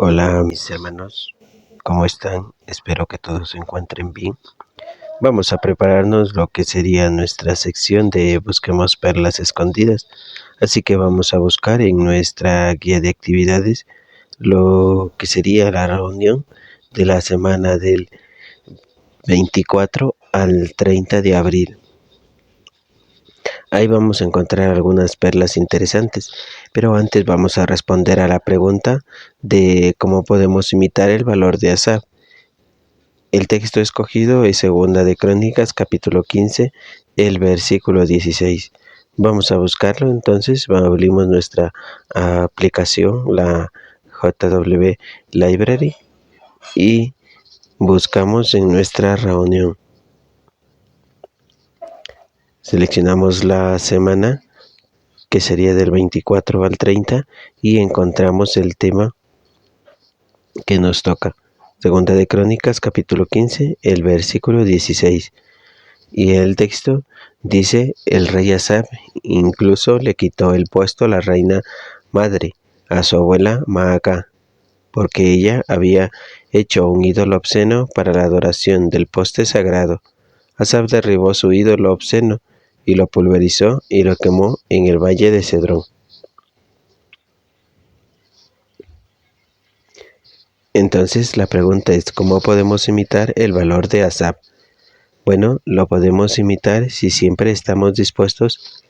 Hola mis hermanos, ¿cómo están? Espero que todos se encuentren bien. Vamos a prepararnos lo que sería nuestra sección de Busquemos Perlas Escondidas. Así que vamos a buscar en nuestra guía de actividades lo que sería la reunión de la semana del 24 al 30 de abril. Ahí vamos a encontrar algunas perlas interesantes, pero antes vamos a responder a la pregunta de cómo podemos imitar el valor de Asaf. El texto escogido es Segunda de Crónicas, capítulo 15, el versículo 16. Vamos a buscarlo, entonces abrimos nuestra aplicación, la JW Library, y buscamos en nuestra reunión. Seleccionamos la semana, que sería del 24 al 30, y encontramos el tema que nos toca. Segunda de Crónicas, capítulo 15, el versículo 16. Y el texto dice: el rey Asaf incluso le quitó el puesto a la reina madre, a su abuela Maacá, porque ella había hecho un ídolo obsceno para la adoración del poste sagrado. Asaf derribó su ídolo obsceno y lo pulverizó y lo quemó en el valle de Cedrón. Entonces la pregunta es: ¿cómo podemos imitar el valor de Asaf? Bueno, lo podemos imitar si siempre estamos dispuestos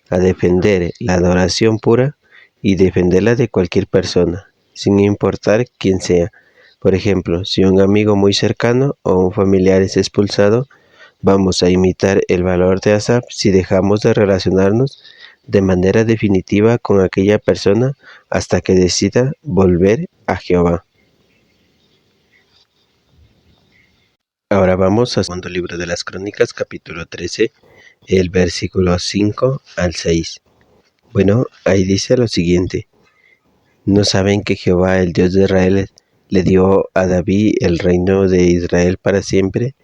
a defender la adoración pura y defenderla de cualquier persona, sin importar quién sea. Por ejemplo, si un amigo muy cercano o un familiar es expulsado, vamos a imitar el valor de Asaf si dejamos de relacionarnos de manera definitiva con aquella persona hasta que decida volver a Jehová. Ahora vamos al segundo libro de las Crónicas, capítulo 13, el versículo 5 al 6. Bueno, ahí dice lo siguiente: ¿no saben que Jehová, el Dios de Israel, le dio a David el reino de Israel para siempre,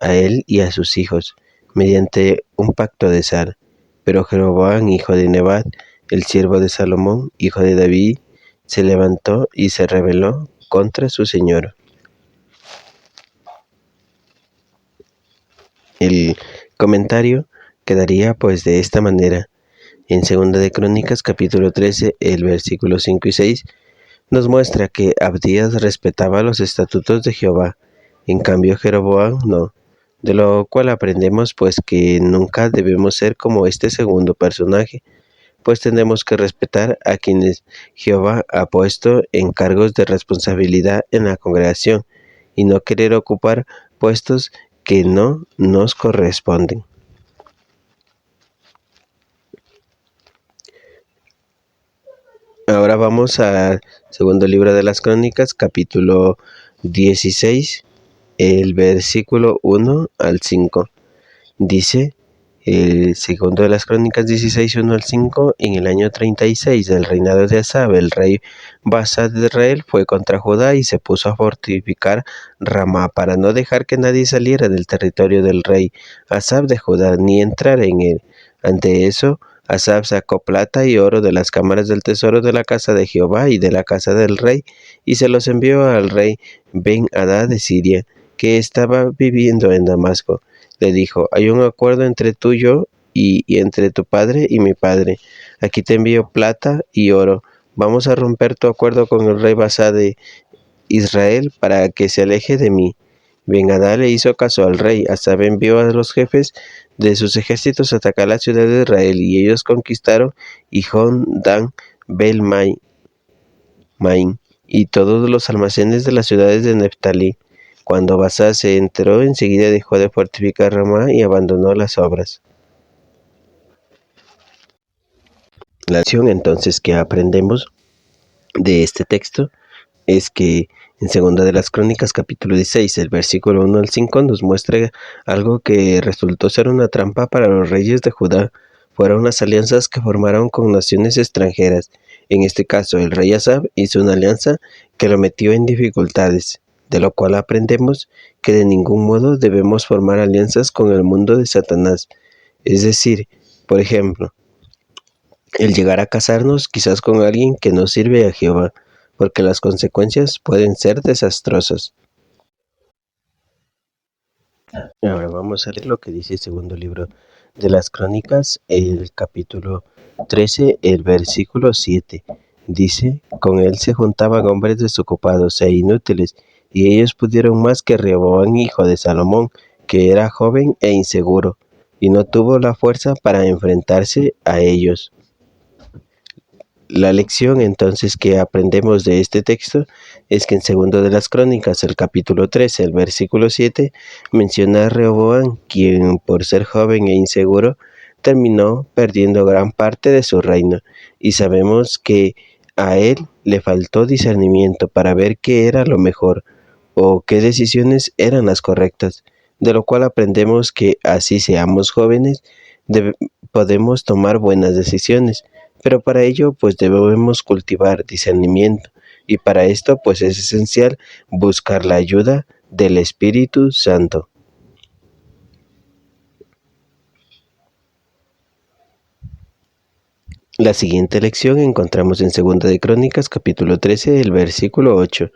a él y a sus hijos, mediante un pacto de sal? Pero Jeroboam, hijo de Nebat, el siervo de Salomón, hijo de David, se levantó y se rebeló contra su señor. El comentario quedaría pues de esta manera. En Segunda de Crónicas, capítulo 13, el versículo 5 y 6, nos muestra que Abdías respetaba los estatutos de Jehová, en cambio Jeroboam no, de lo cual aprendemos pues que nunca debemos ser como este segundo personaje, pues tenemos que respetar a quienes Jehová ha puesto en cargos de responsabilidad en la congregación y no querer ocupar puestos que no nos corresponden. Ahora vamos al segundo libro de las Crónicas, capítulo 16, el versículo 1 al 5. Dice el segundo de las Crónicas 16, 1 al 5: en el año 36 del reinado de Asab, el rey Baasa de Israel fue contra Judá y se puso a fortificar Ramá para no dejar que nadie saliera del territorio del rey Asab de Judá ni entrar en él. Ante eso, Asaf sacó plata y oro de las cámaras del tesoro de la casa de Jehová y de la casa del rey, y se los envió al rey Ben-Hadad de Siria, que estaba viviendo en Damasco. Le dijo: hay un acuerdo entre tú y yo y entre tu padre y mi padre. Aquí te envío plata y oro. Vamos a romper tu acuerdo con el rey Baasa de Israel para que se aleje de mí. Ben-Hadad le hizo caso al rey. Asaf envió a los jefes de sus ejércitos a atacar la ciudad de Israel, y ellos conquistaron Gijón, Dan, Bel-Maim y todos los almacenes de las ciudades de Neftalí. Cuando Baasa se enteró, enseguida dejó de fortificar Ramá y abandonó las obras. La lección entonces que aprendemos de este texto es que en Segunda de las Crónicas, capítulo 16, el versículo 1 al 5, nos muestra algo que resultó ser una trampa para los reyes de Judá. Fueron las alianzas que formaron con naciones extranjeras. En este caso, el rey Asaf hizo una alianza que lo metió en dificultades, de lo cual aprendemos que de ningún modo debemos formar alianzas con el mundo de Satanás. Es decir, por ejemplo, el llegar a casarnos quizás con alguien que no sirve a Jehová, porque las consecuencias pueden ser desastrosas. Ahora vamos a leer lo que dice el segundo libro de las Crónicas, el capítulo 13, el versículo 7. Dice, con él se juntaban hombres desocupados e inútiles, y ellos pudieron más que Rehoboam, hijo de Salomón, que era joven e inseguro, y no tuvo la fuerza para enfrentarse a ellos. La lección entonces que aprendemos de este texto es que en segundo de las Crónicas, el capítulo 13, el versículo 7, menciona a Rehoboam, quien por ser joven e inseguro terminó perdiendo gran parte de su reino, y sabemos que a él le faltó discernimiento para ver qué era lo mejor o qué decisiones eran las correctas, de lo cual aprendemos que así seamos jóvenes, podemos tomar buenas decisiones, pero para ello pues debemos cultivar discernimiento, y para esto pues es esencial buscar la ayuda del Espíritu Santo. La siguiente lección encontramos en 2 de Crónicas capítulo 13, el versículo 8.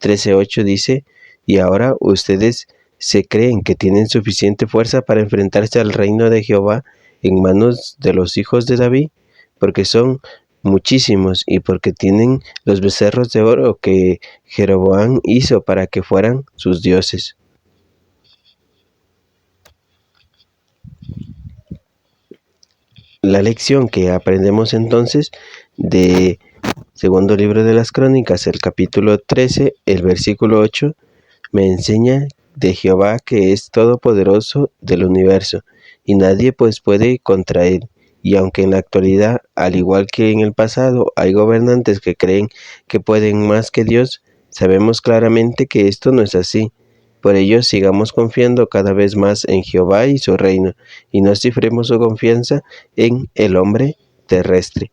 13:8 dice, y ahora ustedes se creen que tienen suficiente fuerza para enfrentarse al reino de Jehová en manos de los hijos de David, porque son muchísimos y porque tienen los becerros de oro que Jeroboam hizo para que fueran sus dioses. La lección que aprendemos entonces de segundo libro de las Crónicas, el capítulo 13, el versículo 8, me enseña de Jehová que es todopoderoso del universo, y nadie pues puede contra él. Y aunque en la actualidad, al igual que en el pasado, hay gobernantes que creen que pueden más que Dios, sabemos claramente que esto no es así. Por ello, sigamos confiando cada vez más en Jehová y su reino, y no cifremos su confianza en el hombre terrestre.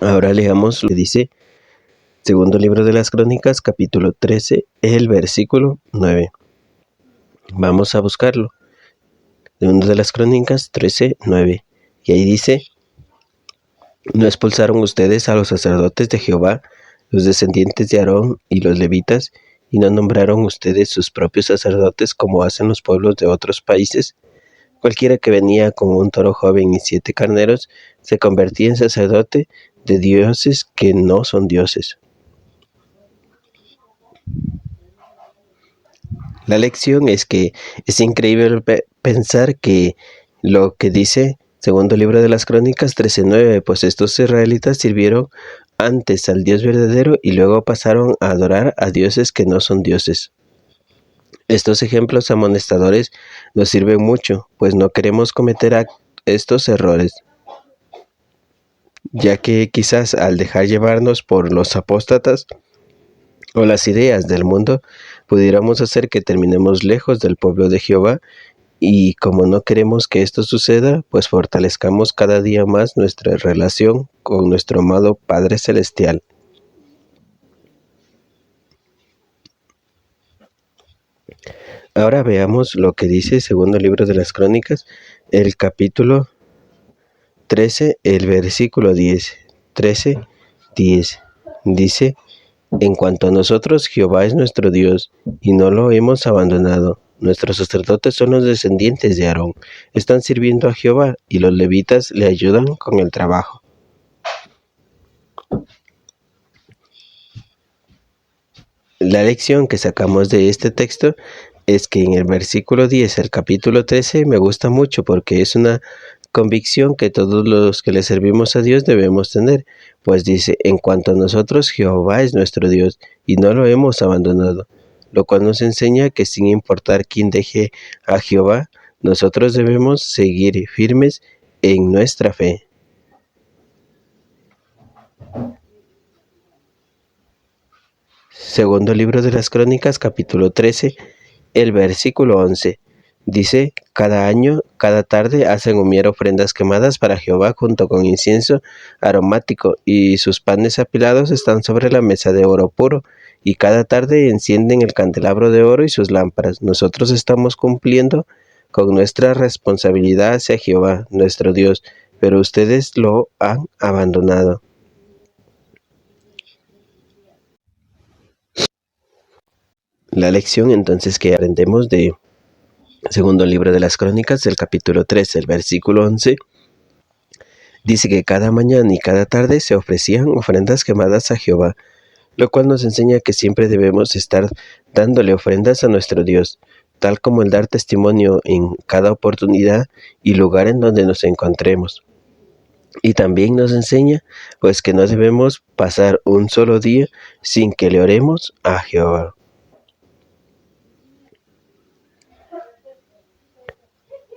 Ahora leamos lo que dice segundo libro de las Crónicas, capítulo 13, el versículo 9. Vamos a buscarlo. Segundo de las Crónicas 13, 9. Y ahí dice, ¿no expulsaron ustedes a los sacerdotes de Jehová, los descendientes de Aarón y los levitas, y no nombraron ustedes sus propios sacerdotes como hacen los pueblos de otros países? Cualquiera que venía con un toro joven y 7 carneros se convertía en sacerdote de dioses que no son dioses. La lección es que es increíble pensar que lo que dice segundo libro de las Crónicas 13:9, pues estos israelitas sirvieron antes al Dios verdadero y luego pasaron a adorar a dioses que no son dioses. Estos ejemplos amonestadores nos sirven mucho, pues no queremos cometer estos errores, ya que quizás al dejar llevarnos por los apóstatas o las ideas del mundo, pudiéramos hacer que terminemos lejos del pueblo de Jehová, y como no queremos que esto suceda, pues fortalezcamos cada día más nuestra relación con nuestro amado Padre Celestial. Ahora veamos lo que dice segundo libro de las Crónicas, el capítulo 13, el versículo 10. 13, 10. Dice, en cuanto a nosotros, Jehová es nuestro Dios, y no lo hemos abandonado. Nuestros sacerdotes son los descendientes de Aarón. Están sirviendo a Jehová, y los levitas le ayudan con el trabajo. La lección que sacamos de este texto es que en el versículo 10, el capítulo 13, me gusta mucho porque es una convicción que todos los que le servimos a Dios debemos tener, pues dice, en cuanto a nosotros, Jehová es nuestro Dios, y no lo hemos abandonado, lo cual nos enseña que sin importar quién deje a Jehová, nosotros debemos seguir firmes en nuestra fe. Segundo libro de las Crónicas, capítulo 13, el versículo 11. Dice, cada año, cada tarde hacen humear ofrendas quemadas para Jehová junto con incienso aromático, y sus panes apilados están sobre la mesa de oro puro, y cada tarde encienden el candelabro de oro y sus lámparas. Nosotros estamos cumpliendo con nuestra responsabilidad hacia Jehová, nuestro Dios, pero ustedes lo han abandonado. La lección entonces que aprendemos de segundo libro de las Crónicas, del capítulo 3, el versículo 11, dice que cada mañana y cada tarde se ofrecían ofrendas quemadas a Jehová, lo cual nos enseña que siempre debemos estar dándole ofrendas a nuestro Dios, tal como el dar testimonio en cada oportunidad y lugar en donde nos encontremos. Y también nos enseña pues que no debemos pasar un solo día sin que le oremos a Jehová.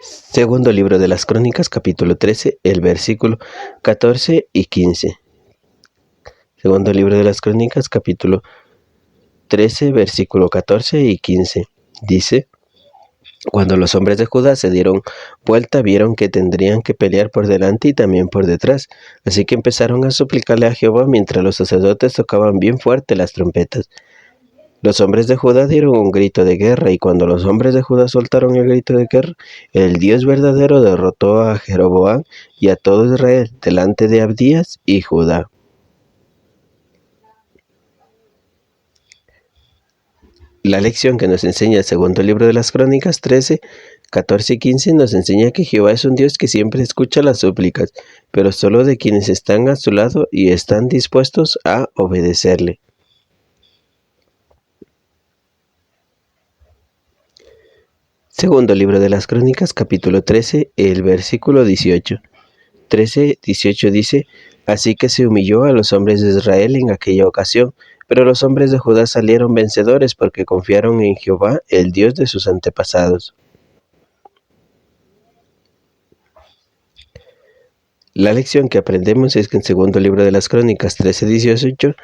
Segundo libro de las Crónicas, capítulo 13, el versículo 14 y 15. Segundo libro de las Crónicas, capítulo 13, versículo 14 y 15. Dice: Cuando los hombres de Judá se dieron vuelta, vieron que tendrían que pelear por delante y también por detrás. Así que empezaron a suplicarle a Jehová mientras los sacerdotes tocaban bien fuerte las trompetas. Los hombres de Judá dieron un grito de guerra, y cuando los hombres de Judá soltaron el grito de guerra, el Dios verdadero derrotó a Jeroboam y a todo Israel delante de Abdías y Judá. La lección que nos enseña el segundo libro de las Crónicas 13, 14 y 15 nos enseña que Jehová es un Dios que siempre escucha las súplicas, pero solo de quienes están a su lado y están dispuestos a obedecerle. Segundo libro de las Crónicas, capítulo 13, el versículo 18. 13, 18 dice: Así que se humilló a los hombres de Israel en aquella ocasión, pero los hombres de Judá salieron vencedores porque confiaron en Jehová, el Dios de sus antepasados. La lección que aprendemos es que en segundo libro de las Crónicas 13, 18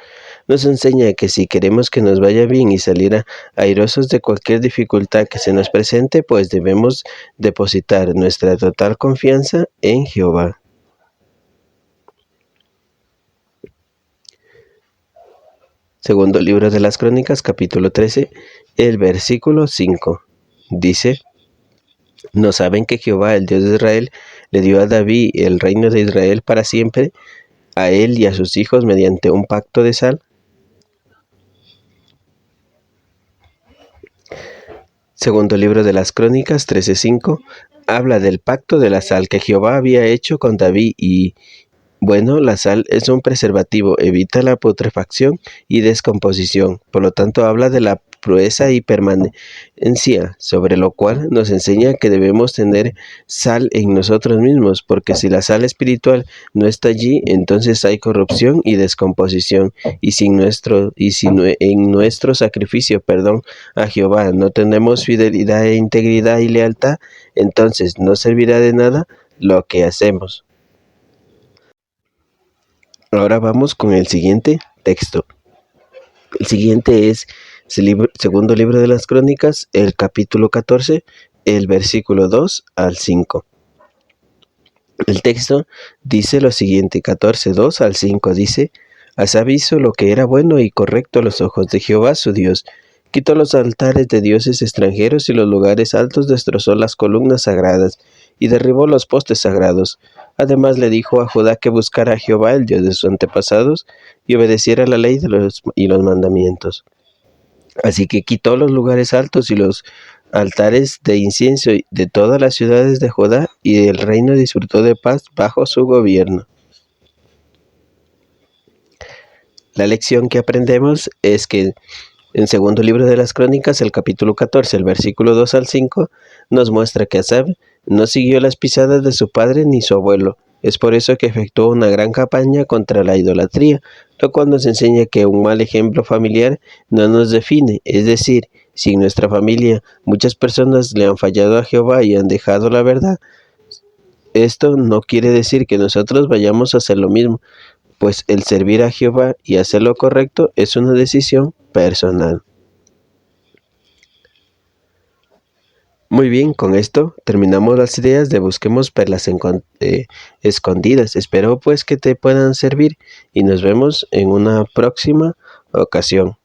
nos enseña que si queremos que nos vaya bien y salir airosos de cualquier dificultad que se nos presente, pues debemos depositar nuestra total confianza en Jehová. Segundo libro de las Crónicas, capítulo 13, el versículo 5. Dice: ¿No saben que Jehová, el Dios de Israel, le dio a David el reino de Israel para siempre, a él y a sus hijos mediante un pacto de sal? Segundo libro de las Crónicas 13:5 habla del pacto de la sal que Jehová había hecho con David y, bueno, la sal es un preservativo, evita la putrefacción y descomposición, por lo tanto habla de la pureza y permanencia, sobre lo cual nos enseña que debemos tener sal en nosotros mismos, porque si la sal espiritual no está allí, entonces hay corrupción y descomposición, y si en nuestro sacrificio, a Jehová no tenemos fidelidad e integridad y lealtad, entonces no servirá de nada lo que hacemos. Ahora vamos con el siguiente texto. El siguiente es el segundo libro de las Crónicas, el capítulo 14, el versículo 2 al 5. El texto dice lo siguiente: 14, 2 al 5 dice: Asab hizo lo que era bueno y correcto a los ojos de Jehová su Dios. Quitó los altares de dioses extranjeros y los lugares altos, destrozó las columnas sagradas y derribó los postes sagrados. Además le dijo a Judá que buscara a Jehová, el Dios de sus antepasados, y obedeciera la ley y los mandamientos. Así que quitó los lugares altos y los altares de incienso de todas las ciudades de Judá, y el reino disfrutó de paz bajo su gobierno. La lección que aprendemos es que en segundo libro de las Crónicas, el capítulo 14, el versículo 2 al 5, nos muestra que Asab no siguió las pisadas de su padre ni su abuelo. Es por eso que efectuó una gran campaña contra la idolatría, lo cual nos enseña que un mal ejemplo familiar no nos define. Es decir, si en nuestra familia muchas personas le han fallado a Jehová y han dejado la verdad, esto no quiere decir que nosotros vayamos a hacer lo mismo, pues el servir a Jehová y hacer lo correcto es una decisión personal. Muy bien, con esto terminamos las ideas de Busquemos Perlas Escondidas. Espero pues que te puedan servir y nos vemos en una próxima ocasión.